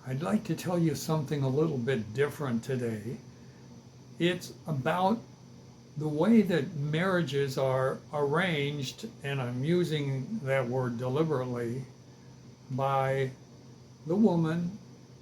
I'd like to tell you something a little bit different today. It's about the way that marriages are arranged, and I'm using that word deliberately, by the woman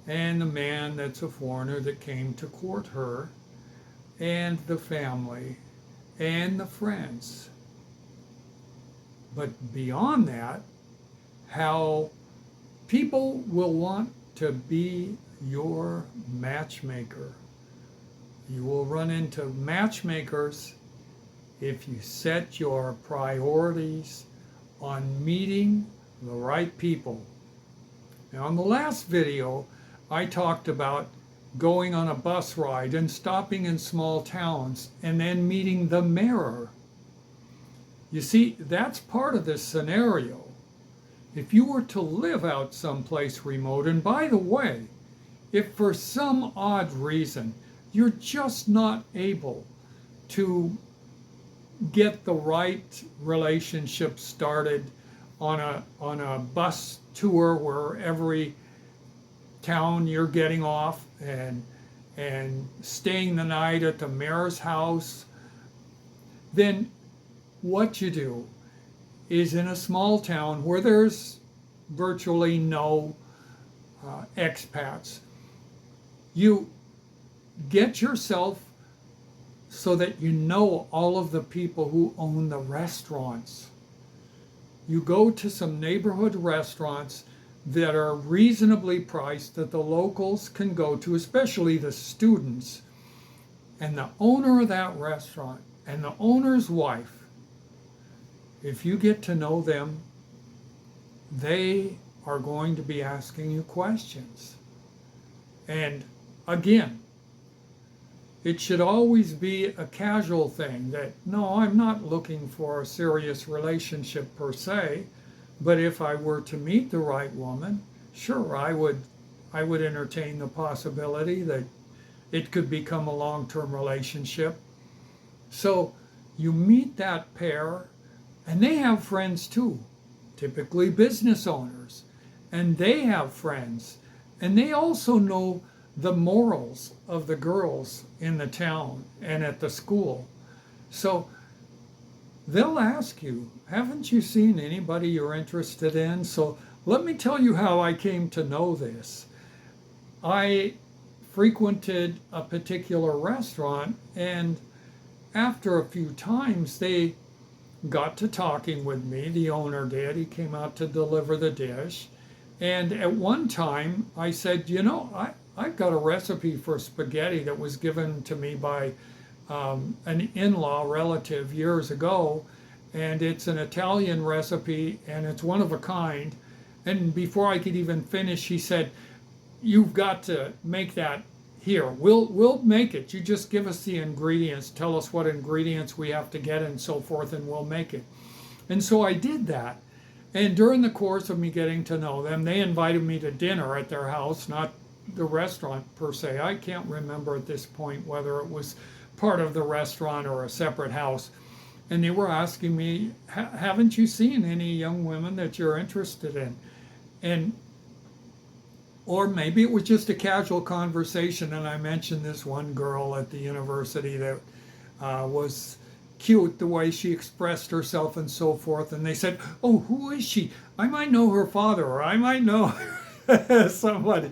and the man that's a foreigner that came to court her, and the family and the friends. But beyond that, how people will want to be your matchmaker. You will run into matchmakers if you set your priorities on meeting the right people. Now, in the last video, I talked about going on a bus ride and stopping in small towns and then meeting the mayor. You see, that's part of this scenario. If you were to live out someplace remote, and by the way, if for some odd reason you're just not able to get the right relationship started on a bus tour where every town you're getting off and staying the night at the mayor's house, then what you do is in a small town where there's virtually no expats, you get yourself so that you know all of the people who own the restaurants. You go to some neighborhood restaurants that are reasonably priced that the locals can go to, especially the students. And the owner of that restaurant and the owner's wife, if you get to know them, they are going to be asking you questions. And again, it should always be a casual thing that, no, I'm not looking for a serious relationship per se, but if I were to meet the right woman, sure, I would entertain the possibility that it could become a long-term relationship. So you meet that pair, and they have friends too, typically business owners, and they have friends, and they also know the morals of the girls in the town and at the school. So they'll ask you, haven't you seen anybody you're interested in? So let me tell you how I came to know this. I frequented a particular restaurant, and after a few times, they got to talking with me. The owner did. He came out to deliver the dish. And at one time, I said, I've got a recipe for spaghetti that was given to me by an in-law relative years ago, and it's an Italian recipe, and it's one of a kind. And before I could even finish, he said, "You've got to make that here. We'll make it. You just give us the ingredients, tell us what ingredients we have to get and so forth, and we'll make it." And so I did that. And during the course of me getting to know them, they invited me to dinner at their house, not the restaurant per se. I can't remember at this point whether it was part of the restaurant or a separate house. And they were asking me, haven't you seen any young women that you're interested in? And or maybe it was just a casual conversation, and I mentioned this one girl at the university that was cute, the way she expressed herself and so forth. And they said, "Oh, who is she? I might know her father, or I might know somebody."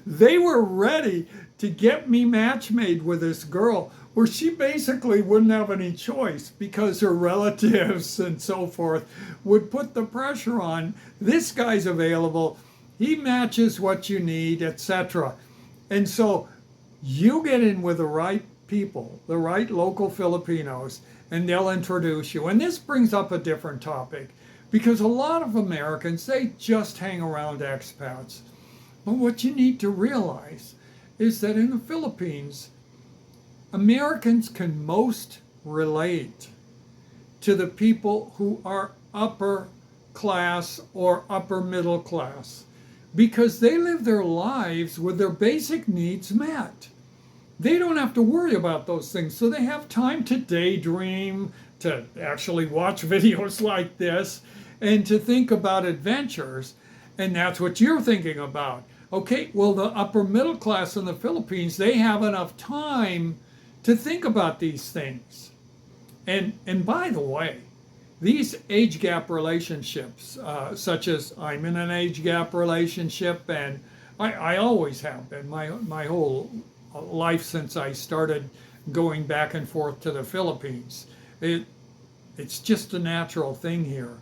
They were ready to get me match made with this girl, where she basically wouldn't have any choice because her relatives and so forth would put the pressure on. This guy's available. He matches what you need, etc. And so you get in with the right people, the right local Filipinos, and they'll introduce you. And this brings up a different topic, because a lot of Americans, they just hang around expats. But what you need to realize is that in the Philippines, Americans can most relate to the people who are upper class or upper middle class, because they live their lives with their basic needs met. They don't have to worry about those things, so they have time to daydream, to actually watch videos like this, and to think about adventures. And that's what you're thinking about. Okay, well, the upper middle class in the Philippines, they have enough time to think about these things. And by the way, these age gap relationships, such as I'm in an age gap relationship, and I always have been my whole life since I started going back and forth to the Philippines. It, it's just a natural thing here.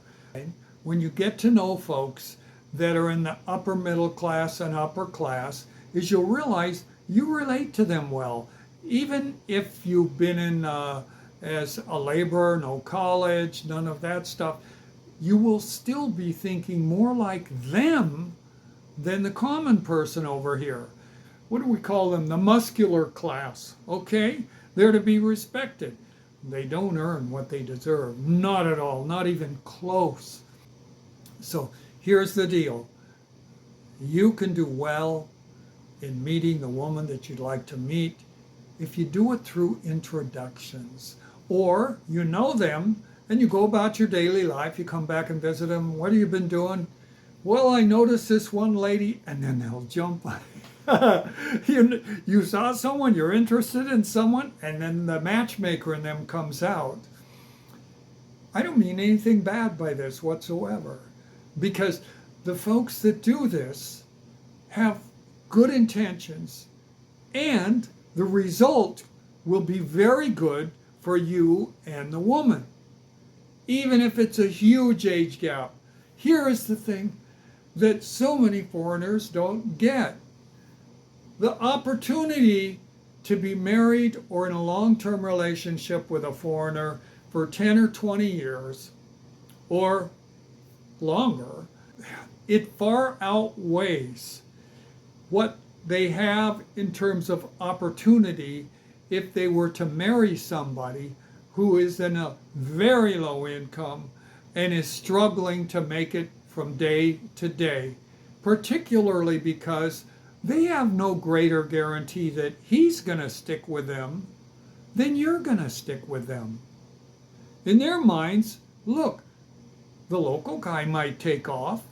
When you get to know folks that are in the upper middle class and upper class, is you'll realize you relate to them well. Even if you've been in as a laborer, no college, none of that stuff, you will still be thinking more like them than the common person over here. What do we call them? The muscular class. Okay? They're to be respected. They don't earn what they deserve. Not at all. Not even close. So here's the deal. You can do well in meeting the woman that you'd like to meet if you do it through introductions. Or you know them and you go about your daily life. You come back and visit them. What have you been doing? Well, I noticed this one lady, and then they'll jump on you saw someone, you're interested in someone, and then the matchmaker in them comes out. I don't mean anything bad by this whatsoever, because the folks that do this have good intentions, and the result will be very good for you and the woman, even if it's a huge age gap. Here is the thing that so many foreigners don't get. The opportunity to be married or in a long-term relationship with a foreigner for 10 or 20 years or longer, it far outweighs what they have in terms of opportunity if they were to marry somebody who is in a very low income and is struggling to make it from day to day, particularly because they have no greater guarantee that he's going to stick with them than you're going to stick with them. In their minds, look, the local guy might take off,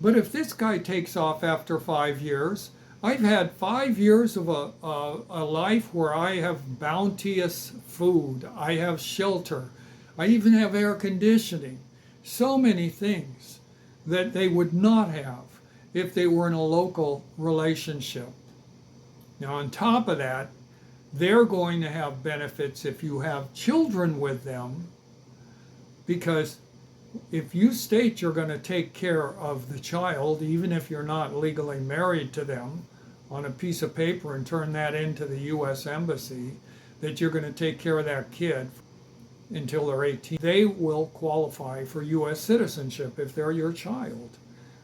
but if this guy takes off after 5 years, I've had 5 years of a life where I have bounteous food, I have shelter, I even have air conditioning, so many things that they would not have if they were in a local relationship. Now, on top of that, they're going to have benefits if you have children with them, because if you state you're going to take care of the child, even if you're not legally married to them, on a piece of paper and turn that into the U.S. Embassy, that you're going to take care of that kid until they're 18, they will qualify for U.S. citizenship if they're your child.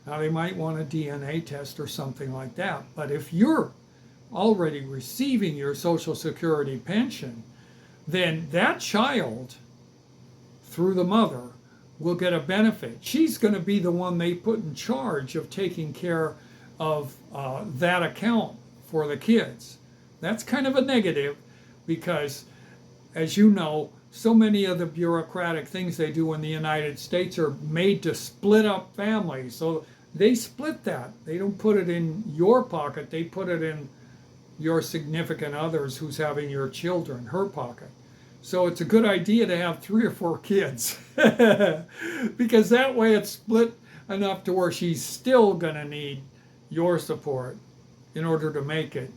Now, they might want a DNA test or something like that, but if you're already receiving your Social Security pension, then that child, through the mother, will get a benefit. She's going to be the one they put in charge of taking care of that account for the kids. That's kind of a negative because, as you know, so many of the bureaucratic things they do in the United States are made to split up families. So they split that. They don't put it in your pocket. They put it in your significant other's who's having your children, her pocket. So it's a good idea to have 3 or 4 kids because that way it's split enough to where she's still going to need your support in order to make it.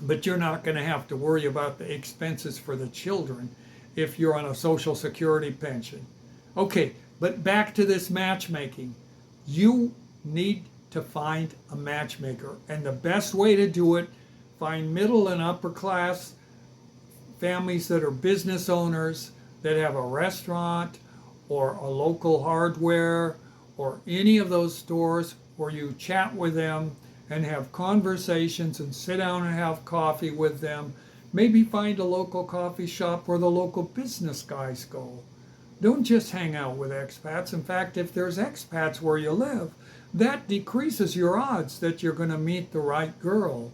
But you're not going to have to worry about the expenses for the children if you're on a Social Security pension. Okay, but back to this matchmaking. You need to find a matchmaker. And the best way to do it, find middle and upper class families that are business owners, that have a restaurant or a local hardware or any of those stores where you chat with them and have conversations and sit down and have coffee with them. Maybe find a local coffee shop where the local business guys go. Don't just hang out with expats. In fact, if there's expats where you live, that decreases your odds that you're going to meet the right girl.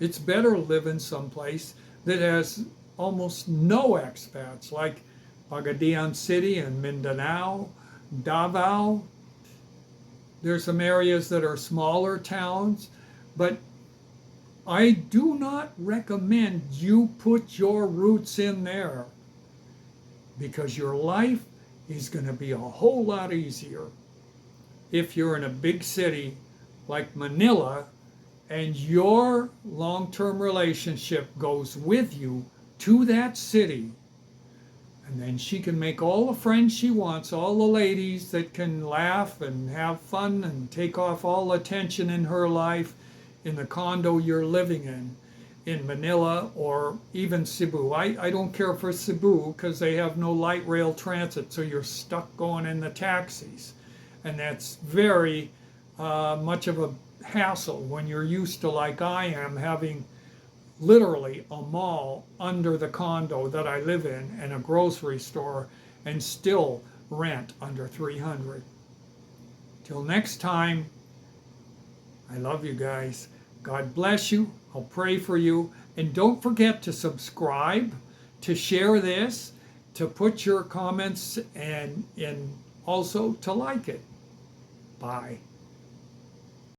It's better to live in some place that has almost no expats, like Pagadian City and Mindanao, Davao. There's some areas that are smaller towns, but I do not recommend you put your roots in there because your life is going to be a whole lot easier if you're in a big city like Manila and your long-term relationship goes with you to that city. And then she can make all the friends she wants, all the ladies that can laugh and have fun and take off all the tension in her life in the condo you're living in Manila or even Cebu. I don't care for Cebu because they have no light rail transit, so you're stuck going in the taxis. And that's very much of a hassle when you're used to, like I am, having literally a mall under the condo that I live in and a grocery store and still rent under 300. Till next time, I love you guys. God bless you. I'll pray for you. And don't forget to subscribe, to share this, to put your comments and also to like it. Bye.